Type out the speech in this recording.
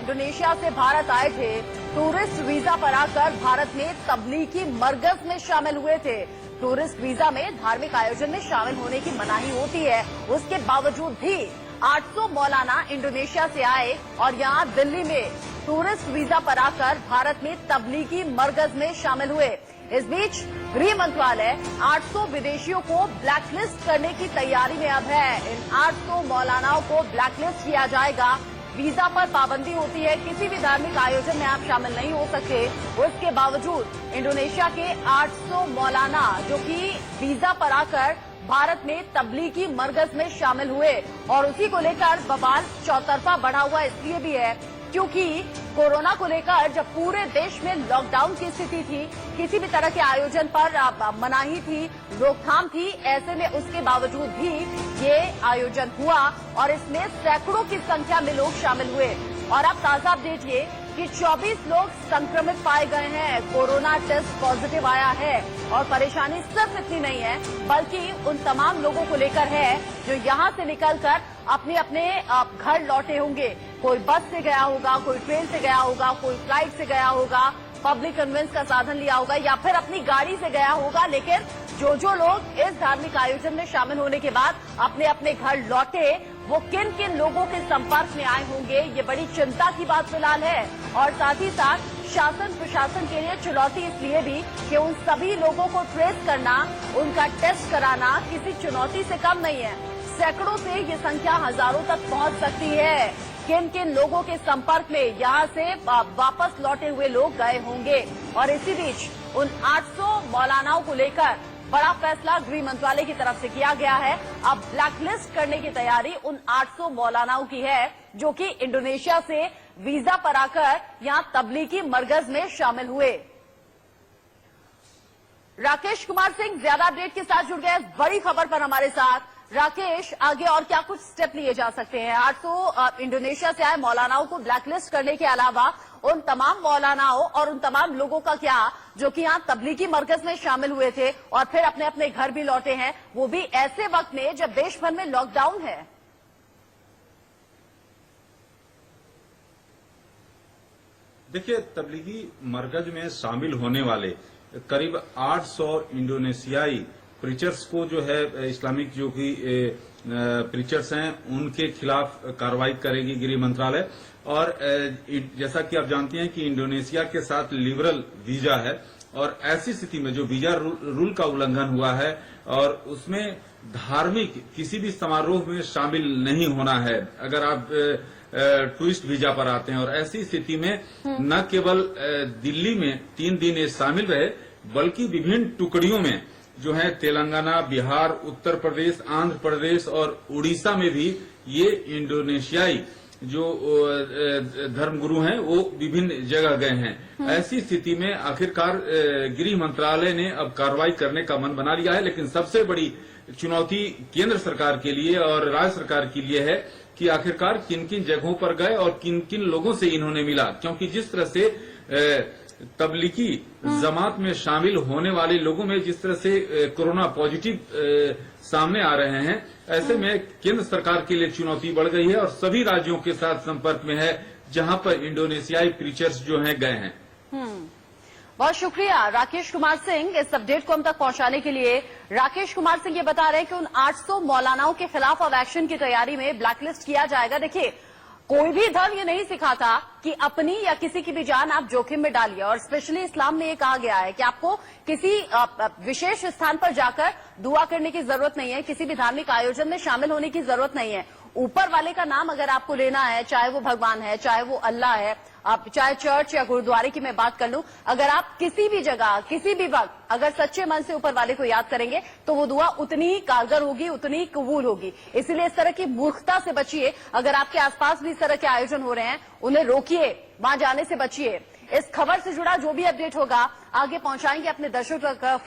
Indonesia से भारत आए थे, टूरिस्ट वीजा पर आकर भारत में तबलीगी मरकज में शामिल हुए थे। टूरिस्ट वीजा में धार्मिक आयोजन में शामिल होने की मनाही होती है, उसके बावजूद भी 800 मौलाना इंडोनेशिया से आए और यहां दिल्ली में टूरिस्ट वीजा पर आकर भारत में तबलीगी मरकज में शामिल हुए। इस बीच गृह मंत्रालय 800 विदेशियों को ब्लैकलिस्ट करने की तैयारी में अब है। इन 800 मौलानाओं को ब्लैकलिस्ट किया जाएगा। वीजा पर पाबंदी होती है, किसी भी धार्मिक आयोजन में आप शामिल नहीं हो सकते। उसके बावजूद इंडोनेशिया के 800 मौलाना जो कि वीजा पर आकर भारत में तबलीगी मरकज में शामिल हुए और उसी को लेकर बवाल चौतरफा बढ़ा हुआ इसलिए भी है क्योंकि कोरोना को लेकर जब पूरे देश में लॉकडाउन की स्थिति थी, किसी भी तरह के आयोजन पर मनाही थी, रोकथाम थी, ऐसे में उसके बावजूद भी ये आयोजन हुआ और इसमें सैकड़ों की संख्या में लोग शामिल हुए। और अब ताजा अपडेट ये कि 24 लोग संक्रमित पाए गए हैं, कोरोना टेस्ट पॉजिटिव आया है और परेशानी सिर्फ इतनी नहीं है बल्कि उन तमाम लोगों को लेकर है जो यहां से निकलकर अपने अपने घर लौटे होंगे। कोई बस से गया होगा, कोई ट्रेन से गया होगा, कोई फ्लाइट से गया होगा, पब्लिक कन्वेंस का साधन लिया होगा या फिर अपनी गाड़ी से गया होगा। लेकिन जो लोग इस धार्मिक आयोजन में शामिल होने के बाद अपने अपने घर लौटे, वो किन किन लोगों के संपर्क में आए होंगे, ये बड़ी चिंता की बात फिलहाल है। और साथ ही साथ शासन प्रशासन के लिए चुनौती इसलिए भी कि उन सभी लोगों को ट्रेस करना, उनका टेस्ट कराना किसी चुनौती से कम नहीं है। सैकड़ों से ये संख्या हजारों तक पहुंच सकती है। किन किन लोगों के संपर्क में यहां से वापस लौटे हुए लोग गए होंगे और इसी बीच उन 800 मौलानाओं को लेकर बड़ा फैसला गृह मंत्रालय की तरफ से किया गया है। अब ब्लैकलिस्ट करने की तैयारी उन 800 मौलानाओं की है जो कि इंडोनेशिया से वीजा पर आकर यहां तबलीगी मरकज में शामिल हुए। राकेश कुमार सिंह ज्यादा अपडेट के साथ जुड़ गए इस बड़ी खबर पर हमारे साथ। राकेश, आगे और क्या कुछ स्टेप लिए जा सकते हैं? 800 इंडोनेशिया से आए मौलानाओं को ब्लैकलिस्ट करने के अलावा उन तमाम मौलानाओं और उन तमाम लोगों का क्या जो कि यहाँ तबलीगी मरकज में शामिल हुए थे और फिर अपने अपने घर भी लौटे हैं, वो भी ऐसे वक्त में जब देश भर में लॉकडाउन है? देखिए, तबलीगी मरकज में शामिल होने वाले करीब 800 इंडोनेशियाई प्रीचर्स को जो है इस्लामिक जो कि प्रीचर्स हैं उनके खिलाफ कार्रवाई करेगी गृह मंत्रालय। और जैसा कि आप जानते हैं कि इंडोनेशिया के साथ लिबरल वीजा है और ऐसी स्थिति में जो वीजा रूल का उल्लंघन हुआ है और उसमें धार्मिक किसी भी समारोह में शामिल नहीं होना है अगर आप टूरिस्ट वीजा पर आते हैं। और ऐसी स्थिति में न केवल दिल्ली में 3 दिन शामिल रहे बल्कि विभिन्न टुकड़ियों में जो है तेलंगाना, बिहार, उत्तर प्रदेश, आंध्र प्रदेश और उड़ीसा में भी ये इंडोनेशियाई जो धर्मगुरु हैं वो विभिन्न जगह गए हैं। ऐसी स्थिति में आखिरकार गृह मंत्रालय ने अब कार्रवाई करने का मन बना लिया है। लेकिन सबसे बड़ी चुनौती केंद्र सरकार के लिए और राज्य सरकार के लिए है कि आखिरकार किन किन जगहों पर गए और किन किन लोगों से इन्होंने मिला, क्योंकि जिस तरह से तबलीगी जमात में शामिल होने वाले लोगों में जिस तरह से कोरोना पॉजिटिव सामने आ रहे हैं, ऐसे में केंद्र सरकार के लिए चुनौती बढ़ गई है और सभी राज्यों के साथ संपर्क में है जहां पर इंडोनेशियाई प्रीचर्स जो हैं गए हैं। बहुत शुक्रिया राकेश कुमार सिंह इस अपडेट को हम तक पहुंचाने के लिए। राकेश कुमार सिंह ये बता रहे हैं कि उन 800 मौलानाओं के खिलाफ अब एक्शन की तैयारी में ब्लैकलिस्ट किया जाएगा। देखिए, कोई भी धर्म ये नहीं सिखाता कि अपनी या किसी की भी जान आप जोखिम में डालिए और स्पेशली इस्लाम में ये कहा गया है कि आपको किसी विशेष स्थान पर जाकर दुआ करने की जरूरत नहीं है, किसी भी धार्मिक आयोजन में शामिल होने की जरूरत नहीं है। ऊपर वाले का नाम अगर आपको लेना है, चाहे वो भगवान है, चाहे वो अल्लाह है, आप चाहे चर्च या गुरुद्वारे की मैं बात कर लूं, अगर आप किसी भी जगह किसी भी वक्त अगर सच्चे मन से ऊपर वाले को याद करेंगे तो वो दुआ उतनी ही कारगर होगी, उतनी ही कबूल होगी। इसीलिए इस तरह की मूर्खता से बचिए। अगर आपके आसपास भी इस तरह के आयोजन हो रहे हैं उन्हें रोकिए, वहां जाने से बचिए। इस खबर से जुड़ा जो भी अपडेट होगा आगे पहुंचाएंगे अपने दर्शकों तक।